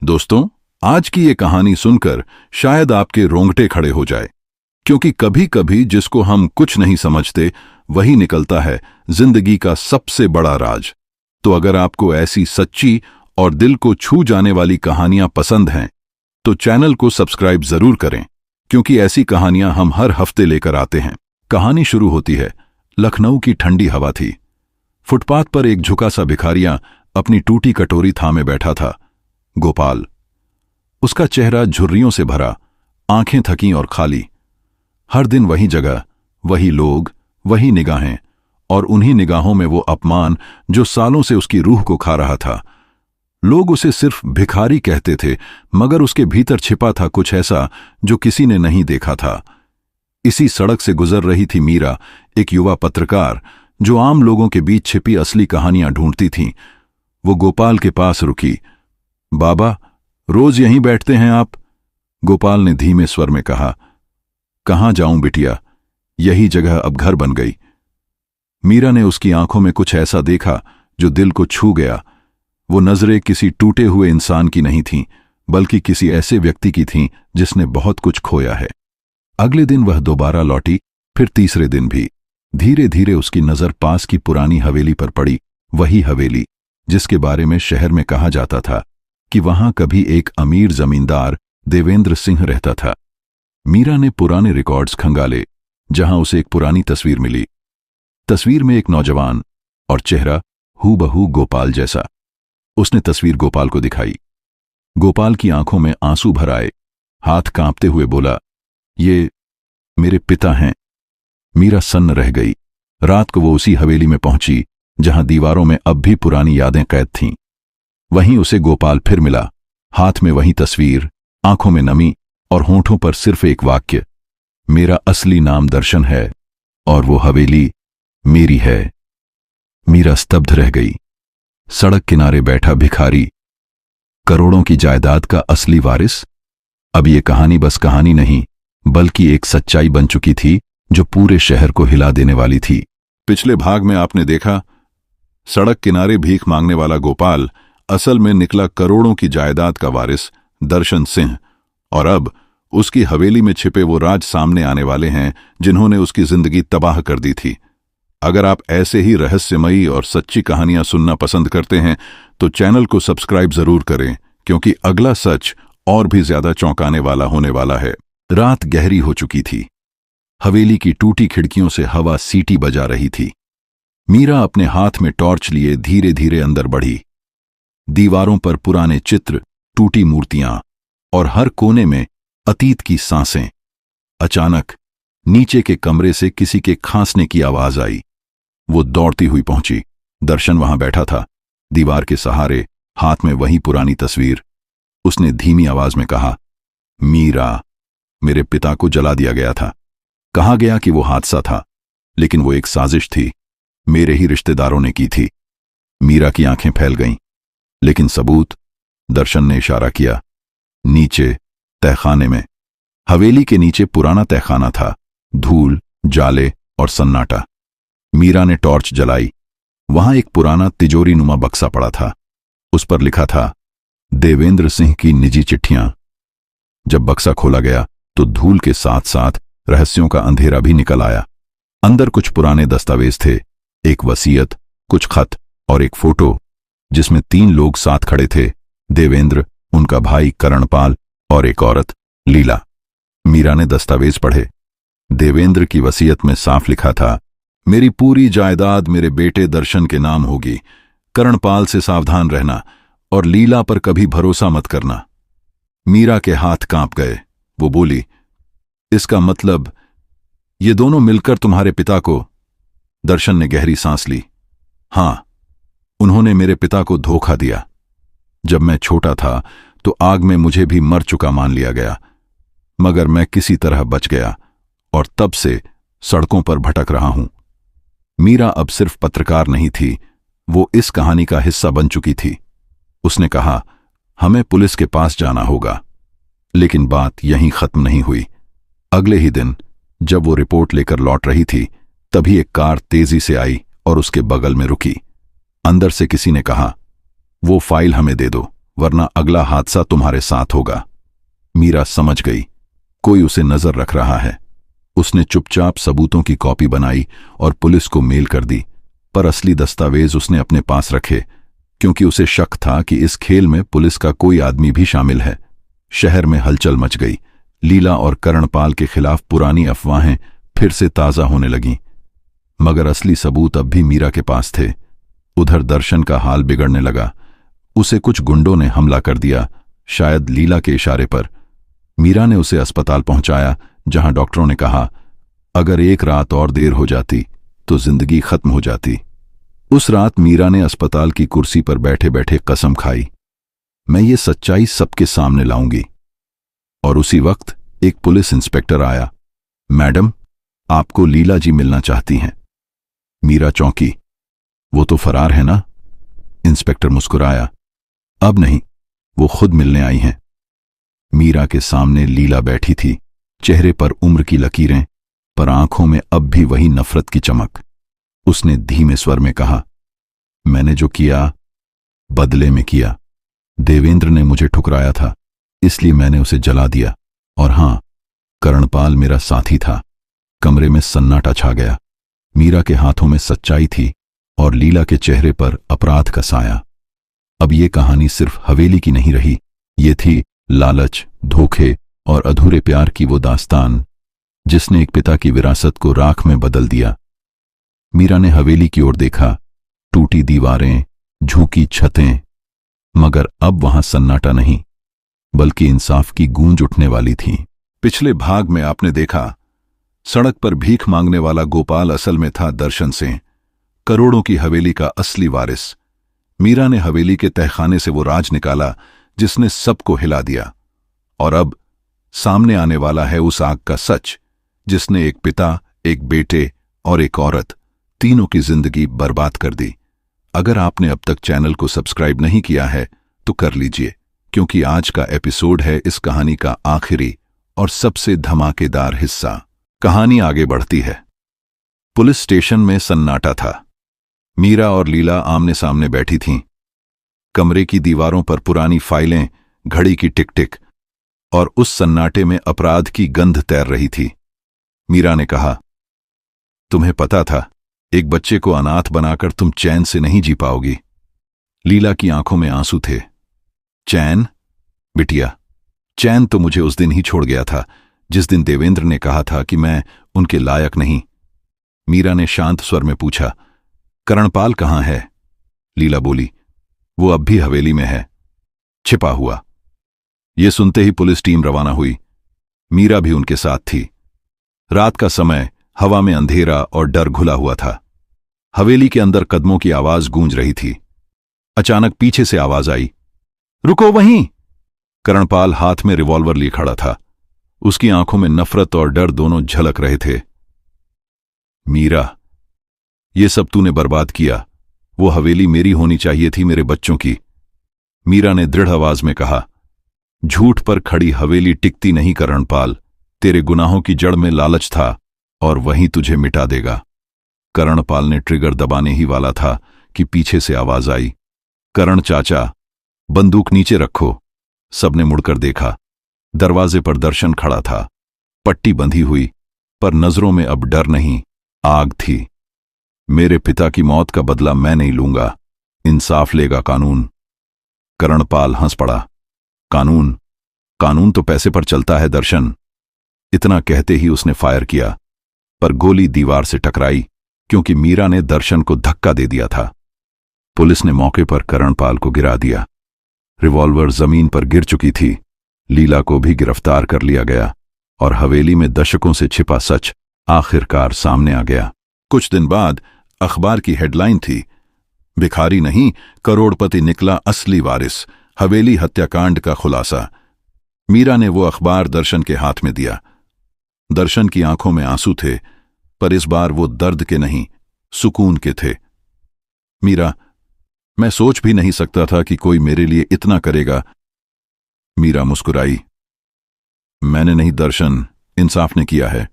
दोस्तों, आज की ये कहानी सुनकर शायद आपके रोंगटे खड़े हो जाए, क्योंकि कभी कभी जिसको हम कुछ नहीं समझते वही निकलता है जिंदगी का सबसे बड़ा राज। तो अगर आपको ऐसी सच्ची और दिल को छू जाने वाली कहानियां पसंद हैं तो चैनल को सब्सक्राइब जरूर करें, क्योंकि ऐसी कहानियां हम हर हफ्ते लेकर आते हैं। कहानी शुरू होती है। लखनऊ की ठंडी हवा थी। फुटपाथ पर एक झुका सा भिखारियां अपनी टूटी कटोरी थामे बैठा था। गोपाल। उसका चेहरा झुर्रियों से भरा, आंखें थकी और खाली। हर दिन वही जगह, वही लोग, वही निगाहें, और उन्हीं निगाहों में वो अपमान जो सालों से उसकी रूह को खा रहा था। लोग उसे सिर्फ भिखारी कहते थे, मगर उसके भीतर छिपा था कुछ ऐसा जो किसी ने नहीं देखा था। इसी सड़क से गुजर रही थी मीरा, एक युवा पत्रकार जो आम लोगों के बीच छिपी असली कहानियां ढूंढती थी। वो गोपाल के पास रुकी। बाबा, रोज यहीं बैठते हैं आप? गोपाल ने धीमे स्वर में कहा। कहां जाऊं बिटिया, यही जगह अब घर बन गई। मीरा ने उसकी आंखों में कुछ ऐसा देखा जो दिल को छू गया। वो नजरें किसी टूटे हुए इंसान की नहीं थीं, बल्कि किसी ऐसे व्यक्ति की थीं जिसने बहुत कुछ खोया है। अगले दिन वह दोबारा लौटी, फिर तीसरे दिन भी। धीरे धीरे उसकी नजर पास की पुरानी हवेली पर पड़ी। वही हवेली जिसके बारे में शहर में कहा जाता था कि वहां कभी एक अमीर जमींदार देवेंद्र सिंह रहता था। मीरा ने पुराने रिकॉर्ड्स खंगाले, जहां उसे एक पुरानी तस्वीर मिली। तस्वीर में एक नौजवान और चेहरा हूबहू गोपाल जैसा। उसने तस्वीर गोपाल को दिखाई। गोपाल की आंखों में आंसू भर आए। हाथ कांपते हुए बोला, ये मेरे पिता हैं। मीरा सन्न रह गई। रात को वो उसी हवेली में पहुंची जहां दीवारों में अब भी पुरानी यादें कैद थीं। वहीं उसे गोपाल फिर मिला। हाथ में वही तस्वीर, आंखों में नमी और होंठों पर सिर्फ एक वाक्य, मेरा असली नाम दर्शन है और वो हवेली मेरी है। मीरा स्तब्ध रह गई। सड़क किनारे बैठा भिखारी, करोड़ों की जायदाद का असली वारिस। अब ये कहानी बस कहानी नहीं, बल्कि एक सच्चाई बन चुकी थी जो पूरे शहर को हिला देने वाली थी। पिछले भाग में आपने देखा, सड़क किनारे भीख मांगने वाला गोपाल असल में निकला करोड़ों की जायदाद का वारिस दर्शन सिंह, और अब उसकी हवेली में छिपे वो राज सामने आने वाले हैं जिन्होंने उसकी जिंदगी तबाह कर दी थी। अगर आप ऐसे ही रहस्यमयी और सच्ची कहानियां सुनना पसंद करते हैं तो चैनल को सब्सक्राइब जरूर करें, क्योंकि अगला सच और भी ज्यादा चौंकाने वाला होने वाला है। रात गहरी हो चुकी थी। हवेली की टूटी खिड़कियों से हवा सीटी बजा रही थी। मीरा अपने हाथ में टॉर्च लिए धीरे धीरे अंदर बढ़ी। दीवारों पर पुराने चित्र, टूटी मूर्तियां और हर कोने में अतीत की सांसें। अचानक नीचे के कमरे से किसी के खांसने की आवाज आई। वो दौड़ती हुई पहुंची। दर्शन वहां बैठा था, दीवार के सहारे, हाथ में वही पुरानी तस्वीर। उसने धीमी आवाज में कहा, मीरा, मेरे पिता को जला दिया गया था। कहा गया कि वो हादसा था, लेकिन वो एक साजिश थी। मेरे ही रिश्तेदारों ने की थी। मीरा की आंखें फैल गईं। लेकिन सबूत? दर्शन ने इशारा किया। नीचे तहखाने में। हवेली के नीचे पुराना तहखाना था। धूल, जाले और सन्नाटा। मीरा ने टॉर्च जलाई। वहां एक पुराना तिजोरी नुमा बक्सा पड़ा था। उस पर लिखा था, देवेंद्र सिंह की निजी चिट्ठियां। जब बक्सा खोला गया तो धूल के साथ साथ रहस्यों का अंधेरा भी निकल आया। अंदर कुछ पुराने दस्तावेज थे, एक वसीयत, कुछ खत और एक फोटो जिसमें 3 लोग साथ खड़े थे, देवेंद्र, उनका भाई करणपाल और एक औरत, लीला। मीरा ने दस्तावेज पढ़े। देवेंद्र की वसीयत में साफ लिखा था, मेरी पूरी जायदाद मेरे बेटे दर्शन के नाम होगी। करणपाल से सावधान रहना और लीला पर कभी भरोसा मत करना। मीरा के हाथ कांप गए। वो बोली, इसका मतलब ये दोनों मिलकर तुम्हारे पिता को? दर्शन ने गहरी सांस ली। हां, उन्होंने मेरे पिता को धोखा दिया। जब मैं छोटा था तो आग में मुझे भी मर चुका मान लिया गया, मगर मैं किसी तरह बच गया और तब से सड़कों पर भटक रहा हूं। मीरा अब सिर्फ पत्रकार नहीं थी, वो इस कहानी का हिस्सा बन चुकी थी। उसने कहा, हमें पुलिस के पास जाना होगा। लेकिन बात यहीं खत्म नहीं हुई। अगले ही दिन जब वो रिपोर्ट लेकर लौट रही थी, तभी एक कार तेजी से आई और उसके बगल में रुकी। अंदर से किसी ने कहा, वो फाइल हमें दे दो, वरना अगला हादसा तुम्हारे साथ होगा। मीरा समझ गई, कोई उसे नजर रख रहा है। उसने चुपचाप सबूतों की कॉपी बनाई और पुलिस को मेल कर दी, पर असली दस्तावेज उसने अपने पास रखे, क्योंकि उसे शक था कि इस खेल में पुलिस का कोई आदमी भी शामिल है। शहर में हलचल मच गई। लीला और करणपाल के खिलाफ पुरानी अफवाहें फिर से ताजा होने लगीं, मगर असली सबूत अब भी मीरा के पास थे। उधर दर्शन का हाल बिगड़ने लगा। उसे कुछ गुंडों ने हमला कर दिया, शायद लीला के इशारे पर। मीरा ने उसे अस्पताल पहुंचाया, जहां डॉक्टरों ने कहा अगर एक रात और देर हो जाती तो जिंदगी खत्म हो जाती। उस रात मीरा ने अस्पताल की कुर्सी पर बैठे बैठे कसम खाई, मैं ये सच्चाई सबके सामने लाऊंगी। और उसी वक्त एक पुलिस इंस्पेक्टर आया। मैडम, आपको लीला जी मिलना चाहती हैं। मीरा चौंकी, वो तो फरार है ना? इंस्पेक्टर मुस्कुराया, अब नहीं, वो खुद मिलने आई हैं। मीरा के सामने लीला बैठी थी, चेहरे पर उम्र की लकीरें, पर आंखों में अब भी वही नफरत की चमक। उसने धीमे स्वर में कहा, मैंने जो किया बदले में किया। देवेंद्र ने मुझे ठुकराया था, इसलिए मैंने उसे जला दिया। और हां, करणपाल मेरा साथी था। कमरे में सन्नाटा छा गया। मीरा के हाथों में सच्चाई थी और लीला के चेहरे पर अपराध का साया। अब ये कहानी सिर्फ हवेली की नहीं रही, ये थी लालच, धोखे और अधूरे प्यार की वो दास्तान जिसने एक पिता की विरासत को राख में बदल दिया। मीरा ने हवेली की ओर देखा, टूटी दीवारें, झुकी छतें, मगर अब वहां सन्नाटा नहीं, बल्कि इंसाफ की गूंज उठने वाली थी। पिछले भाग में आपने देखा, सड़क पर भीख मांगने वाला गोपाल असल में था दर्शन सिंह, करोड़ों की हवेली का असली वारिस। मीरा ने हवेली के तहखाने से वो राज निकाला जिसने सबको हिला दिया। और अब सामने आने वाला है उस आग का सच जिसने एक पिता, एक बेटे और एक औरत, तीनों की जिंदगी बर्बाद कर दी। अगर आपने अब तक चैनल को सब्सक्राइब नहीं किया है तो कर लीजिए, क्योंकि आज का एपिसोड है इस कहानी का आखिरी और सबसे धमाकेदार हिस्सा। कहानी आगे बढ़ती है। पुलिस स्टेशन में सन्नाटा था। मीरा और लीला आमने सामने बैठी थीं। कमरे की दीवारों पर पुरानी फाइलें, घड़ी की टिक टिक, और उस सन्नाटे में अपराध की गंध तैर रही थी। मीरा ने कहा, तुम्हें पता था एक बच्चे को अनाथ बनाकर तुम चैन से नहीं जी पाओगी। लीला की आंखों में आंसू थे। चैन? बिटिया, चैन तो मुझे उस दिन ही छोड़ गया था जिस दिन देवेंद्र ने कहा था कि मैं उनके लायक नहीं। मीरा ने शांत स्वर में पूछा, करणपाल कहाँ है? लीला बोली, वो अब भी हवेली में है, छिपा हुआ। ये सुनते ही पुलिस टीम रवाना हुई। मीरा भी उनके साथ थी। रात का समय, हवा में अंधेरा और डर घुला हुआ था। हवेली के अंदर कदमों की आवाज गूंज रही थी। अचानक पीछे से आवाज आई, रुको वहीं। करणपाल हाथ में रिवॉल्वर लिए खड़ा था। उसकी आंखों में नफरत और डर दोनों झलक रहे थे। मीरा, ये सब तूने बर्बाद किया। वो हवेली मेरी होनी चाहिए थी, मेरे बच्चों की। मीरा ने दृढ़ आवाज में कहा, झूठ पर खड़ी हवेली टिकती नहीं करणपाल। तेरे गुनाहों की जड़ में लालच था और वहीं तुझे मिटा देगा। करणपाल ने ट्रिगर दबाने ही वाला था कि पीछे से आवाज आई, करण चाचा, बंदूक नीचे रखो। सबने मुड़कर देखा। दरवाजे पर दर्शन खड़ा था, पट्टी बंधी हुई, पर नजरों में अब डर नहीं, आग थी। मेरे पिता की मौत का बदला मैं नहीं लूंगा, इंसाफ लेगा कानून। करणपाल हंस पड़ा। कानून? कानून तो पैसे पर चलता है दर्शन। इतना कहते ही उसने फायर किया, पर गोली दीवार से टकराई, क्योंकि मीरा ने दर्शन को धक्का दे दिया था। पुलिस ने मौके पर करणपाल को गिरा दिया। रिवॉल्वर जमीन पर गिर चुकी थी। लीला को भी गिरफ्तार कर लिया गया और हवेली में दशकों से छिपा सच आखिरकार सामने आ गया। कुछ दिन बाद अखबार की हेडलाइन थी, भिखारी नहीं, करोड़पति निकला असली वारिस, हवेली हत्याकांड का खुलासा। मीरा ने वो अखबार दर्शन के हाथ में दिया। दर्शन की आंखों में आंसू थे, पर इस बार वो दर्द के नहीं, सुकून के थे। मीरा, मैं सोच भी नहीं सकता था कि कोई मेरे लिए इतना करेगा। मीरा मुस्कुराई। मैंने नहीं दर्शन, इंसाफ ने किया है।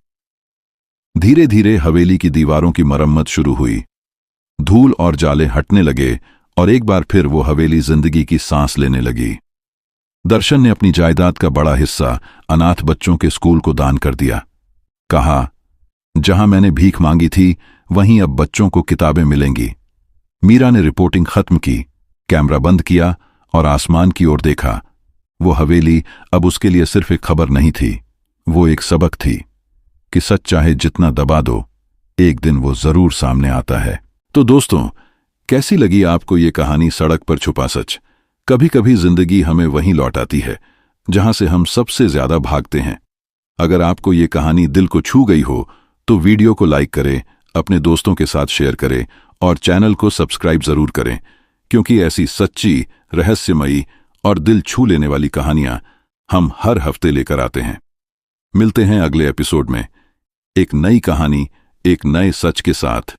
धीरे धीरे हवेली की दीवारों की मरम्मत शुरू हुई। धूल और जाले हटने लगे और एक बार फिर वो हवेली जिंदगी की सांस लेने लगी। दर्शन ने अपनी जायदाद का बड़ा हिस्सा अनाथ बच्चों के स्कूल को दान कर दिया। कहा, जहां मैंने भीख मांगी थी वहीं अब बच्चों को किताबें मिलेंगी। मीरा ने रिपोर्टिंग खत्म की, कैमरा बंद किया और आसमान की ओर देखा। वो हवेली अब उसके लिए सिर्फ एक खबर नहीं थी, वो एक सबक थी कि सच चाहे जितना दबा दो, एक दिन वो जरूर सामने आता है। तो दोस्तों, कैसी लगी आपको ये कहानी सड़क पर छुपा सच? कभी कभी जिंदगी हमें वहीं लौटाती है जहां से हम सबसे ज्यादा भागते हैं। अगर आपको ये कहानी दिल को छू गई हो तो वीडियो को लाइक करें, अपने दोस्तों के साथ शेयर करें और चैनल को सब्सक्राइब जरूर करें, क्योंकि ऐसी सच्ची, रहस्यमयी और दिल छू लेने वाली कहानियां हम हर हफ्ते लेकर आते हैं। मिलते हैं अगले एपिसोड में एक नई कहानी, एक नए सच के साथ।